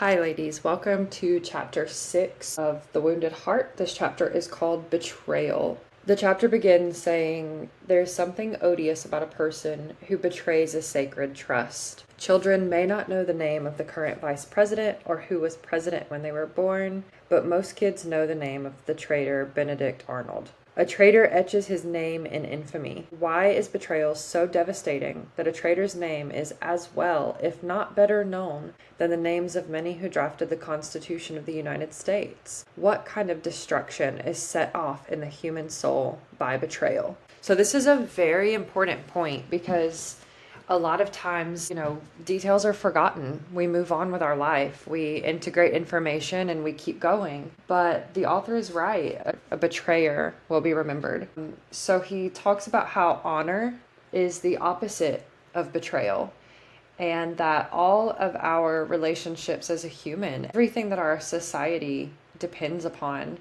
Hi ladies, welcome to chapter 6 of The Wounded Heart. This chapter is called Betrayal. The chapter begins saying, "There's something odious about a person who betrays a sacred trust. Children may not know the name of the current vice president or who was president when they were born, but most kids know the name of the traitor Benedict Arnold. A traitor etches his name in infamy. Why is betrayal so devastating that a traitor's name is as well, if not better known, than the names of many who drafted the Constitution of the United States? What kind of destruction is set off in the human soul by betrayal?" So this is a very important point because a lot of times, details are forgotten. We move on with our life. We integrate information and we keep going. But the author is right. A betrayer will be remembered. So he talks about how honor is the opposite of betrayal, and that all of our relationships as a human, everything that our society depends upon,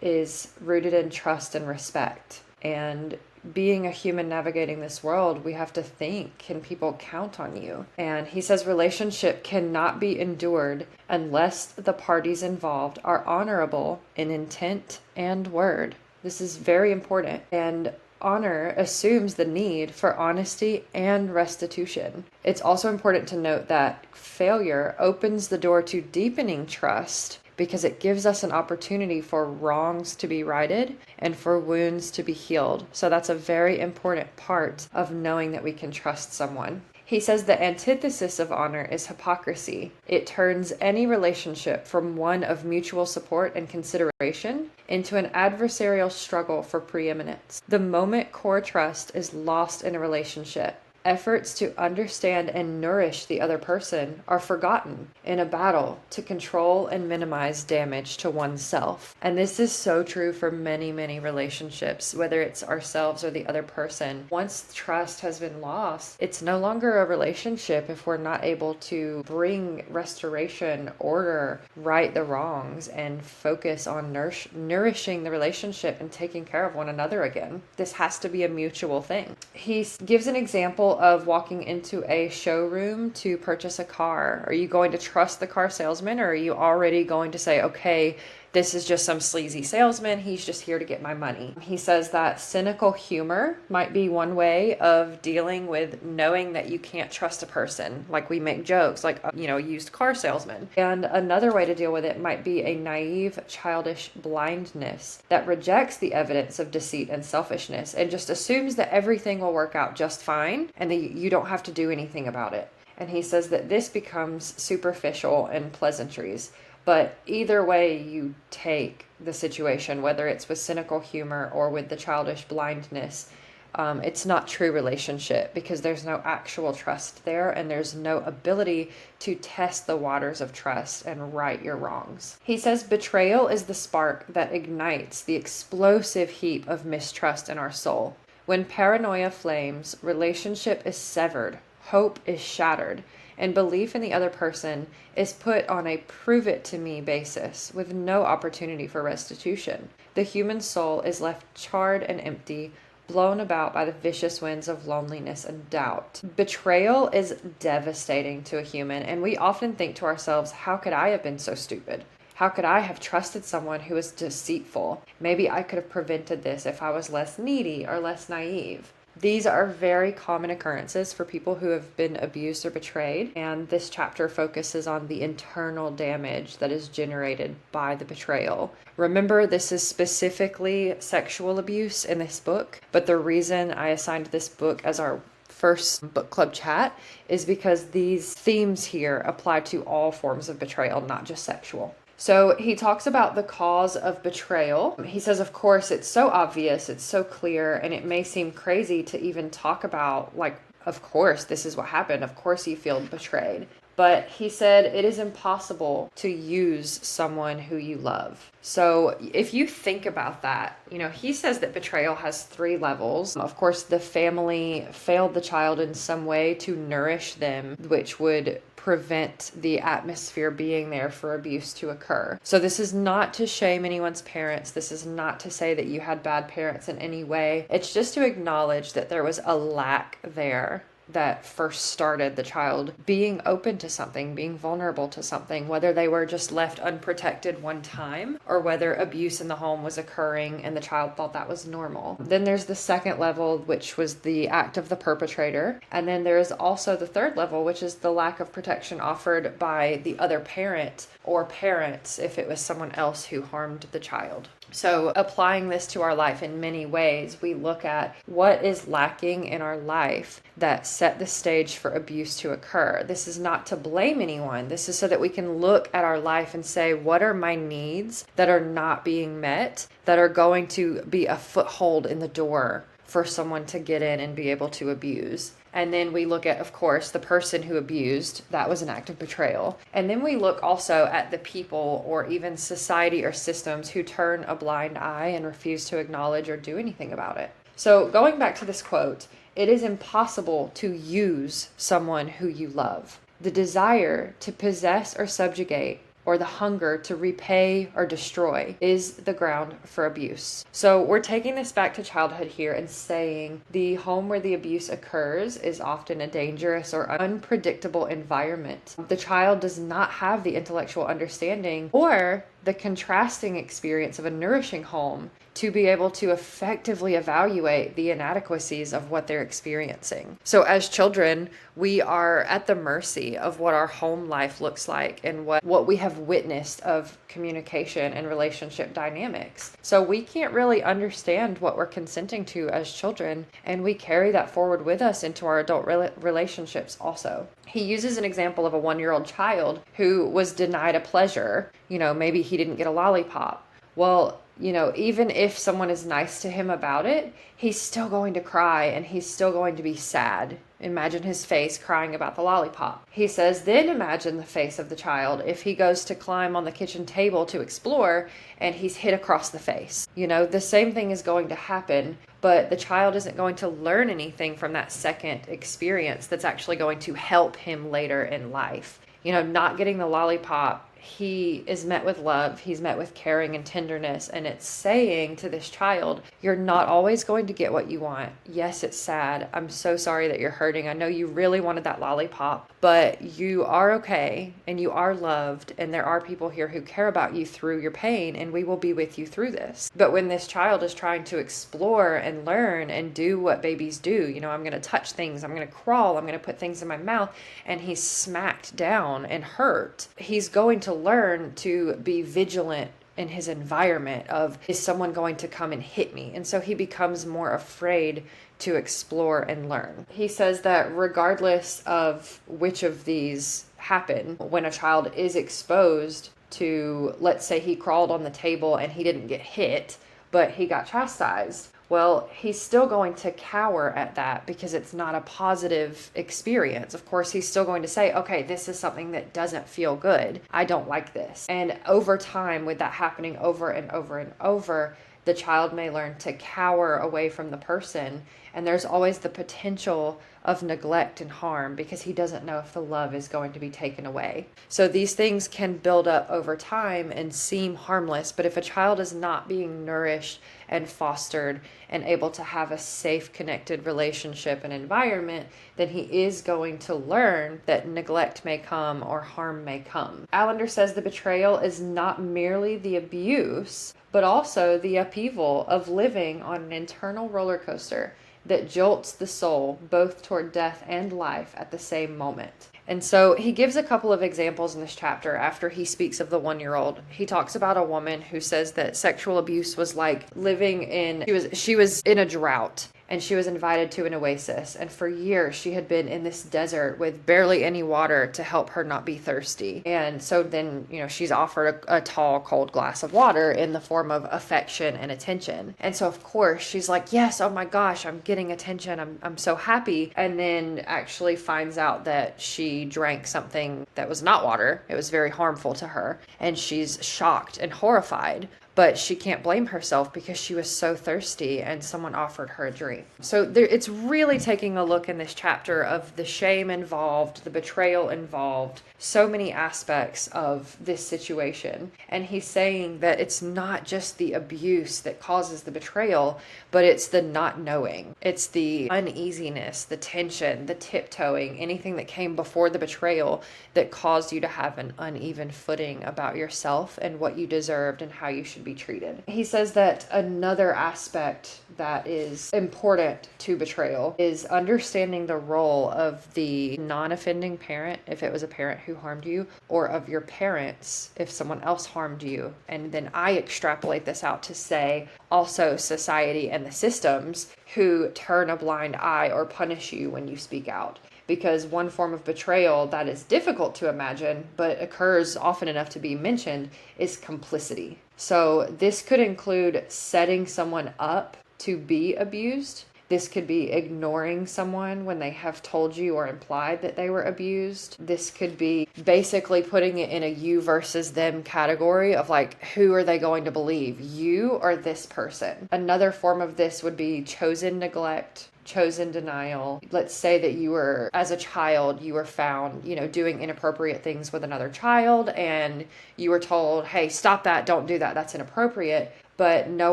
is rooted in trust and respect. And being a human navigating this world, we have to think, can people count on you? And he says relationship cannot be endured unless the parties involved are honorable in intent and word. This is very important. And honor assumes the need for honesty and restitution. It's also important to note that failure opens the door to deepening trust, because it gives us an opportunity for wrongs to be righted and for wounds to be healed. So that's a very important part of knowing that we can trust someone. He says the antithesis of honor is hypocrisy. It turns any relationship from one of mutual support and consideration into an adversarial struggle for preeminence. The moment core trust is lost in a relationship, efforts to understand and nourish the other person are forgotten in a battle to control and minimize damage to oneself. And this is so true for many, many relationships, whether it's ourselves or the other person. Once trust has been lost, it's no longer a relationship if we're not able to bring restoration, order, right the wrongs, and focus on nourishing the relationship and taking care of one another again. This has to be a mutual thing. He gives an example of walking into a showroom to purchase a car. Are you going to trust the car salesman, or are you already going to say, okay, this is just some sleazy salesman, he's just here to get my money? He says that cynical humor might be one way of dealing with knowing that you can't trust a person. Like, we make jokes like, used car salesman. And another way to deal with it might be a naive, childish blindness that rejects the evidence of deceit and selfishness and just assumes that everything will work out just fine and that you don't have to do anything about it. And he says that this becomes superficial and pleasantries. But either way you take the situation, whether it's with cynical humor or with the childish blindness, it's not true relationship, because there's no actual trust there and there's no ability to test the waters of trust and right your wrongs. He says betrayal is the spark that ignites the explosive heap of mistrust in our soul. When paranoia flames, relationship is severed, hope is shattered, and belief in the other person is put on a prove-it-to-me basis with no opportunity for restitution. The human soul is left charred and empty, blown about by the vicious winds of loneliness and doubt. Betrayal is devastating to a human, and we often think to ourselves, how could I have been so stupid? How could I have trusted someone who was deceitful? Maybe I could have prevented this if I was less needy or less naive. These are very common occurrences for people who have been abused or betrayed, and this chapter focuses on the internal damage that is generated by the betrayal. Remember, this is specifically sexual abuse in this book, but the reason I assigned this book as our first book club chat is because these themes here apply to all forms of betrayal, not just sexual. So he talks about the cause of betrayal. He says, of course, it's so obvious, it's so clear, and it may seem crazy to even talk about, like, of course, this is what happened. Of course you feel betrayed. But he said it is impossible to use someone who you love. So if you think about that, he says that betrayal has 3 levels. Of course, the family failed the child in some way to nourish them, which would prevent the atmosphere being there for abuse to occur. So this is not to shame anyone's parents. This is not to say that you had bad parents in any way. It's just to acknowledge that there was a lack there that first started the child being open to something, being vulnerable to something, whether they were just left unprotected one time or whether abuse in the home was occurring and the child thought that was normal. Then there's the second level, which was the act of the perpetrator. And then there is also the third level, which is the lack of protection offered by the other parent or parents if it was someone else who harmed the child. So applying this to our life in many ways, we look at what is lacking in our life that set the stage for abuse to occur. This is not to blame anyone. This is so that we can look at our life and say, what are my needs that are not being met, that are going to be a foothold in the door for someone to get in and be able to abuse. And then we look at, of course, the person who abused. That was an act of betrayal. And then we look also at the people or even society or systems who turn a blind eye and refuse to acknowledge or do anything about it. So going back to this quote, it is impossible to use someone who you love. The desire to possess or subjugate or the hunger to repay or destroy is the ground for abuse. So we're taking this back to childhood here and saying the home where the abuse occurs is often a dangerous or unpredictable environment. The child does not have the intellectual understanding or the contrasting experience of a nourishing home to be able to effectively evaluate the inadequacies of what they're experiencing. So as children, we are at the mercy of what our home life looks like and what we have witnessed of communication and relationship dynamics. So we can't really understand what we're consenting to as children, and we carry that forward with us into our adult relationships also. He uses an example of a 1-year-old child who was denied a pleasure. Maybe he didn't get a lollipop. Well, even if someone is nice to him about it, he's still going to cry and he's still going to be sad. Imagine his face crying about the lollipop. He says, then imagine the face of the child if he goes to climb on the kitchen table to explore and he's hit across the face. The same thing is going to happen, but the child isn't going to learn anything from that second experience that's actually going to help him later in life. Not getting the lollipop, he is met with love, he's met with caring and tenderness, and it's saying to this child, you're not always going to get what you want. Yes, it's sad. I'm so sorry that you're hurting. I know you really wanted that lollipop, but you are okay and you are loved, and there are people here who care about you through your pain, and we will be with you through this. But when this child is trying to explore and learn and do what babies do, I'm going to touch things, I'm going to crawl, I'm going to put things in my mouth, and he's smacked down and hurt, he's going to learn to be vigilant in his environment of, is someone going to come and hit me? And so he becomes more afraid to explore and learn. He says that regardless of which of these happen, when a child is exposed to, let's say he crawled on the table and he didn't get hit, but he got chastised, well, he's still going to cower at that because it's not a positive experience. Of course, he's still going to say, okay, this is something that doesn't feel good. I don't like this. And over time, with that happening over and over and over, the child may learn to cower away from the person. And there's always the potential of neglect and harm because he doesn't know if the love is going to be taken away. So these things can build up over time and seem harmless, but if a child is not being nourished and fostered and able to have a safe, connected relationship and environment, then he is going to learn that neglect may come or harm may come. Allender says the betrayal is not merely the abuse, but also the upheaval of living on an internal roller coaster that jolts the soul both toward death and life at the same moment. And so he gives a couple of examples in this chapter after he speaks of the 1-year-old. He talks about a woman who says that sexual abuse was like living in, she was in a drought. And she was invited to an oasis. And for years, she had been in this desert with barely any water to help her not be thirsty. And so then, she's offered a tall, cold glass of water in the form of affection and attention. And so, of course, she's like, yes, oh my gosh, I'm getting attention. I'm so happy. And then actually finds out that she drank something that was not water. It was very harmful to her. And she's shocked and horrified. but she can't blame herself because she was so thirsty and someone offered her a drink. So it's really taking a look in this chapter of the shame involved, the betrayal involved, so many aspects of this situation. And he's saying that it's not just the abuse that causes the betrayal, but it's the not knowing. It's the uneasiness, the tension, the tiptoeing, anything that came before the betrayal that caused you to have an uneven footing about yourself and what you deserved and how you should be treated. He says that another aspect that is important to betrayal is understanding the role of the non-offending parent, if it was a parent who harmed you, or of your parents if someone else harmed you. And then I extrapolate this out to say also society and the systems who turn a blind eye or punish you when you speak out. Because one form of betrayal that is difficult to imagine, but occurs often enough to be mentioned, is complicity. So this could include setting someone up to be abused. This could be ignoring someone when they have told you or implied that they were abused. This could be basically putting it in a you versus them category of like, who are they going to believe, you or this person? Another form of this would be chosen neglect, chosen denial. Let's say that you were, as a child, you were found, doing inappropriate things with another child, and you were told, hey, stop that, don't do that, that's inappropriate. But no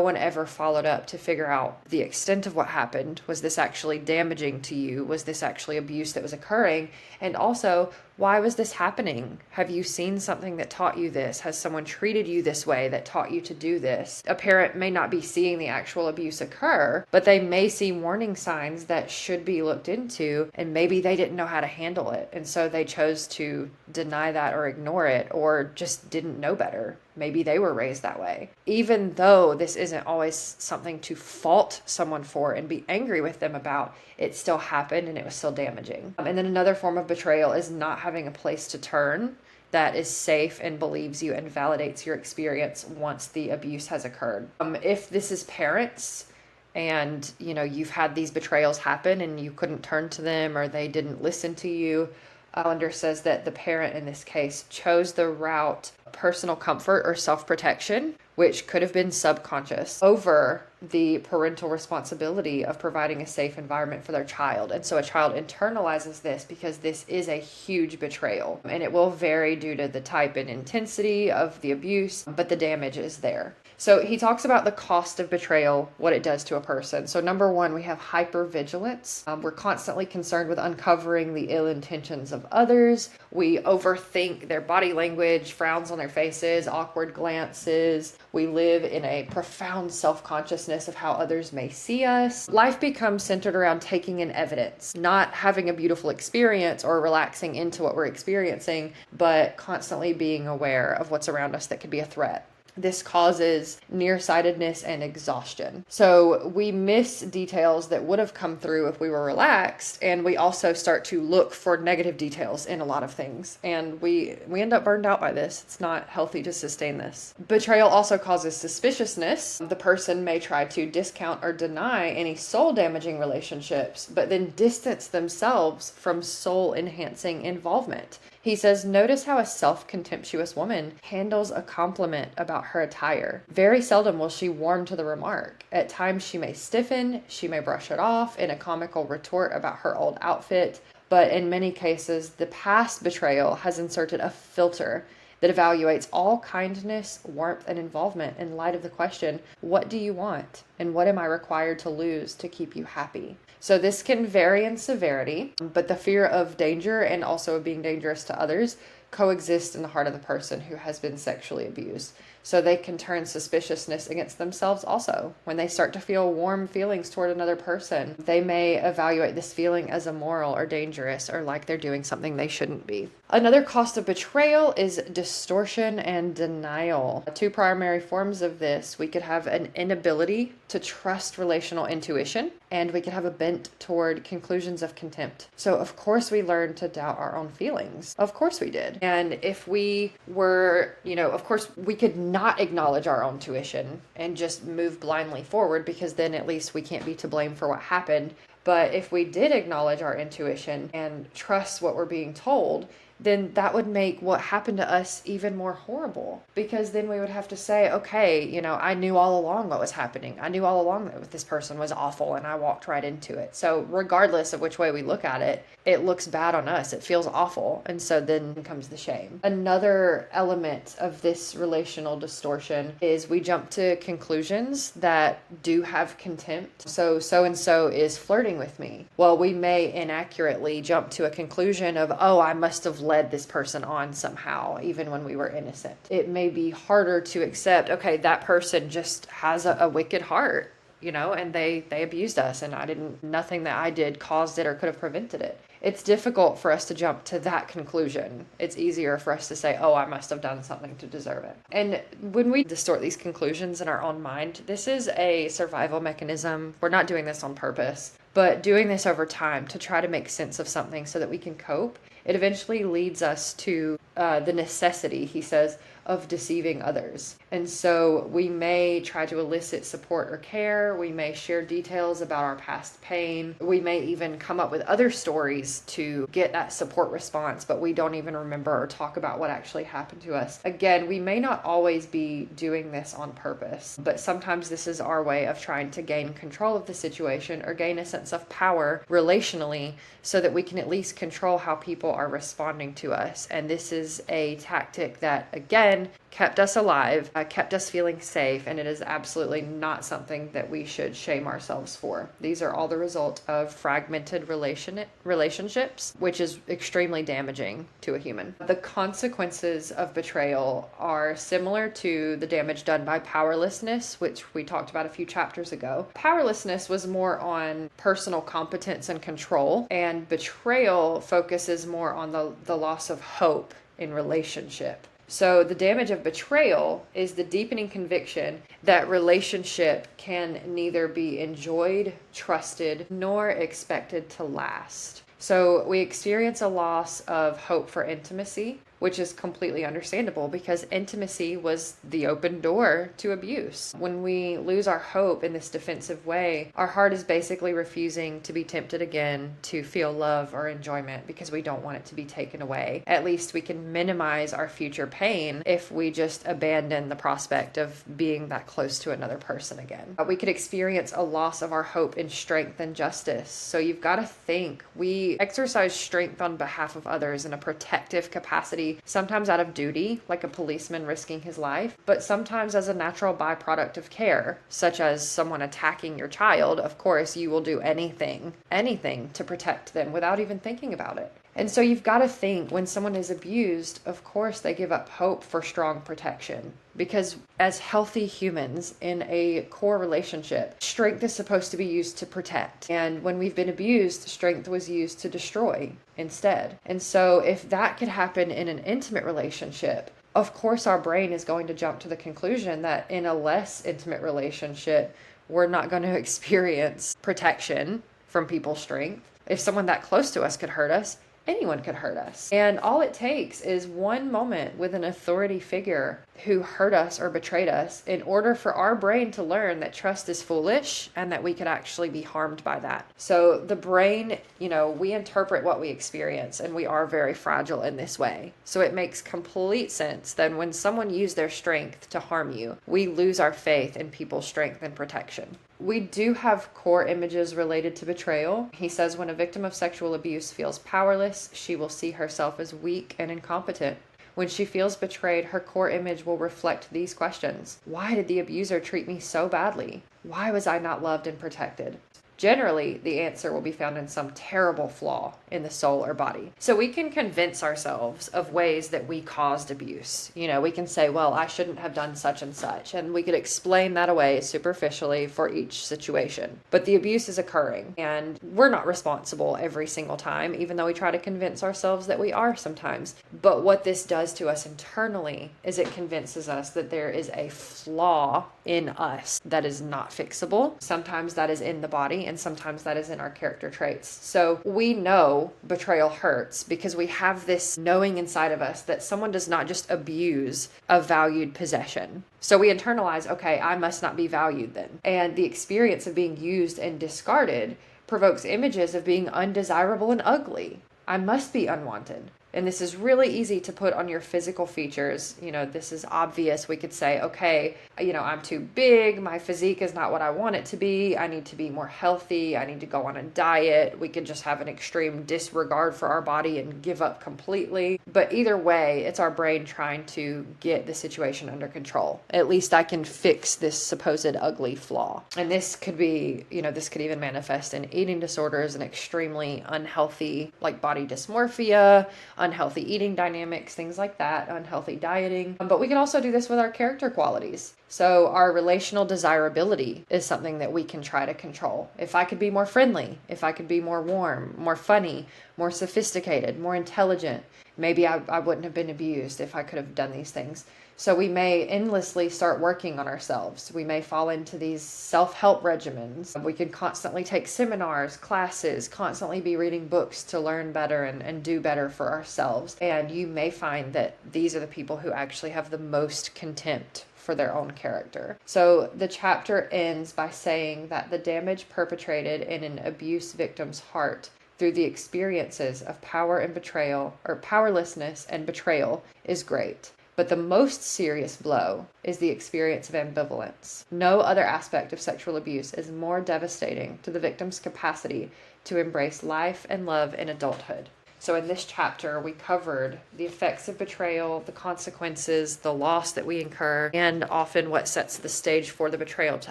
one ever followed up to figure out the extent of what happened. Was this actually damaging to you? Was this actually abuse that was occurring? And also, why was this happening? Have you seen something that taught you this? Has someone treated you this way that taught you to do this? A parent may not be seeing the actual abuse occur, but they may see warning signs that should be looked into, and maybe they didn't know how to handle it. And so they chose to deny that or ignore it, or just didn't know better. Maybe they were raised that way. Even though this isn't always something to fault someone for and be angry with them about, it still happened and it was still damaging. And then another form of betrayal is not having a place to turn that is safe and believes you and validates your experience once the abuse has occurred. If this is parents and you've had these betrayals happen and you couldn't turn to them or they didn't listen to you, Allender says that the parent in this case chose the route personal comfort or self-protection, which could have been subconscious, over the parental responsibility of providing a safe environment for their child. And so a child internalizes this because this is a huge betrayal, and it will vary due to the type and intensity of the abuse, but the damage is there. So he talks about the cost of betrayal, what it does to a person. So number one, we have hypervigilance. We're constantly concerned with uncovering the ill intentions of others. We overthink their body language, frowns on their faces, awkward glances. We live in a profound self-consciousness of how others may see us. Life becomes centered around taking in evidence, not having a beautiful experience or relaxing into what we're experiencing, but constantly being aware of what's around us that could be a threat. This causes nearsightedness and exhaustion. So we miss details that would have come through if we were relaxed, and we also start to look for negative details in a lot of things. And we end up burned out by this. It's not healthy to sustain this. Betrayal also causes suspiciousness. The person may try to discount or deny any soul-damaging relationships, but then distance themselves from soul-enhancing involvement. He says, notice how a self-contemptuous woman handles a compliment about her attire. Very seldom will she warm to the remark. At times she may stiffen, she may brush it off in a comical retort about her old outfit, but in many cases, the past betrayal has inserted a filter that evaluates all kindness, warmth, and involvement in light of the question, what do you want? And what am I required to lose to keep you happy? So this can vary in severity, but the fear of danger and also of being dangerous to others coexist in the heart of the person who has been sexually abused. So they can turn suspiciousness against themselves also. When they start to feel warm feelings toward another person, they may evaluate this feeling as immoral or dangerous or like they're doing something they shouldn't be. Another cost of betrayal is distortion and denial. Two primary forms of this. We could have an inability to trust relational intuition, and we could have a bent toward conclusions of contempt. So of course we learn to doubt our own feelings. Of course we did. And if we were, of course we could not acknowledge our own tuition and just move blindly forward, because then at least we can't be to blame for what happened. But if we did acknowledge our intuition and trust what we're being told, then that would make what happened to us even more horrible, because then we would have to say, okay, I knew all along what was happening. I knew all along that this person was awful and I walked right into it. So regardless of which way we look at it, it looks bad on us. It feels awful. And so then comes the shame. Another element of this relational distortion is we jump to conclusions that do have contempt. So-and-so is flirting with me. Well, we may inaccurately jump to a conclusion of, oh, I must have led this person on somehow, even when we were innocent. It may be harder to accept, okay, that person just has a wicked heart, and they abused us, and nothing that I did caused it or could have prevented it. It's difficult for us to jump to that conclusion. It's easier for us to say, oh, I must have done something to deserve it. And when we distort these conclusions in our own mind, this is a survival mechanism. We're not doing this on purpose, but doing this over time to try to make sense of something so that we can cope. It eventually leads us to the necessity, he says, of deceiving others. And so we may try to elicit support or care. We may share details about our past pain. We may even come up with other stories to get that support response, but we don't even remember or talk about what actually happened to us. Again, we may not always be doing this on purpose, but sometimes this is our way of trying to gain control of the situation or gain a sense of power relationally so that we can at least control how people are responding to us. And this is a tactic that, again, kept us alive, kept us feeling safe, and it is absolutely not something that we should shame ourselves for. These are all the result of fragmented relationships, which is extremely damaging to a human. The consequences of betrayal are similar to the damage done by powerlessness, which we talked about a few chapters ago. Powerlessness was more on personal competence and control, and betrayal focuses more on the loss of hope in relationship. So the damage of betrayal is the deepening conviction that relationship can neither be enjoyed, trusted, nor expected to last. So we experience a loss of hope for intimacy, which is completely understandable because intimacy was the open door to abuse. When we lose our hope in this defensive way, our heart is basically refusing to be tempted again to feel love or enjoyment because we don't want it to be taken away. At least we can minimize our future pain if we just abandon the prospect of being that close to another person again. We could experience a loss of our hope in strength and justice. So you've got to think, we exercise strength on behalf of others in a protective capacity, sometimes out of duty, like a policeman risking his life, but sometimes as a natural byproduct of care, such as someone attacking your child. Of course, you will do anything to protect them without even thinking about it. And so you've got to think, when someone is abused, of course they give up hope for strong protection. Because as healthy humans in a core relationship, strength is supposed to be used to protect. And when we've been abused, strength was used to destroy instead. And so if that could happen in an intimate relationship, of course our brain is going to jump to the conclusion that in a less intimate relationship, we're not going to experience protection from people's strength. If someone that close to us could hurt us, anyone could hurt us. And all it takes is one moment with an authority figure who hurt us or betrayed us in order for our brain to learn that trust is foolish and that we could actually be harmed by that. So the brain, we interpret what we experience, and we are very fragile in this way. So it makes complete sense that when someone used their strength to harm you, we lose our faith in people's strength and protection. We do have core images related to betrayal. He says when a victim of sexual abuse feels powerless, she will see herself as weak and incompetent. When she feels betrayed, her core image will reflect these questions. Why did the abuser treat me so badly? Why was I not loved and protected? Generally, the answer will be found in some terrible flaw in the soul or body. So we can convince ourselves of ways that we caused abuse. We can say, well, I shouldn't have done such and such. And we could explain that away superficially for each situation. But the abuse is occurring, and we're not responsible every single time, even though we try to convince ourselves that we are sometimes. But what this does to us internally is it convinces us that there is a flaw in us that is not fixable. Sometimes that is in the body, and sometimes that is in our character traits. So we know betrayal hurts because we have this knowing inside of us that someone does not just abuse a valued possession. So we internalize, okay, I must not be valued then. And the experience of being used and discarded provokes images of being undesirable and ugly. I must be unwanted. And this is really easy to put on your physical features. This is obvious. We could say, okay, I'm too big. My physique is not what I want it to be. I need to be more healthy. I need to go on a diet. We could just have an extreme disregard for our body and give up completely. But either way, it's our brain trying to get the situation under control. At least I can fix this supposed ugly flaw. And this could be, this could even manifest in eating disorders and extremely unhealthy, like body dysmorphia, unhealthy eating dynamics, things like that, unhealthy dieting. But we can also do this with our character qualities. So our relational desirability is something that we can try to control. If I could be more friendly, if I could be more warm, more funny, more sophisticated, more intelligent, maybe I wouldn't have been abused if I could have done these things. So we may endlessly start working on ourselves. We may fall into these self-help regimens. We can constantly take seminars, classes, constantly be reading books to learn better and do better for ourselves. And you may find that these are the people who actually have the most contempt for their own character. So the chapter ends by saying that the damage perpetrated in an abuse victim's heart through the experiences of power and betrayal, or powerlessness and betrayal, is great. But the most serious blow is the experience of ambivalence. No other aspect of sexual abuse is more devastating to the victim's capacity to embrace life and love in adulthood. So in this chapter, we covered the effects of betrayal, the consequences, the loss that we incur, and often what sets the stage for the betrayal to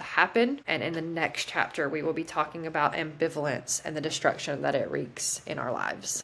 happen. And in the next chapter, we will be talking about ambivalence and the destruction that it wreaks in our lives.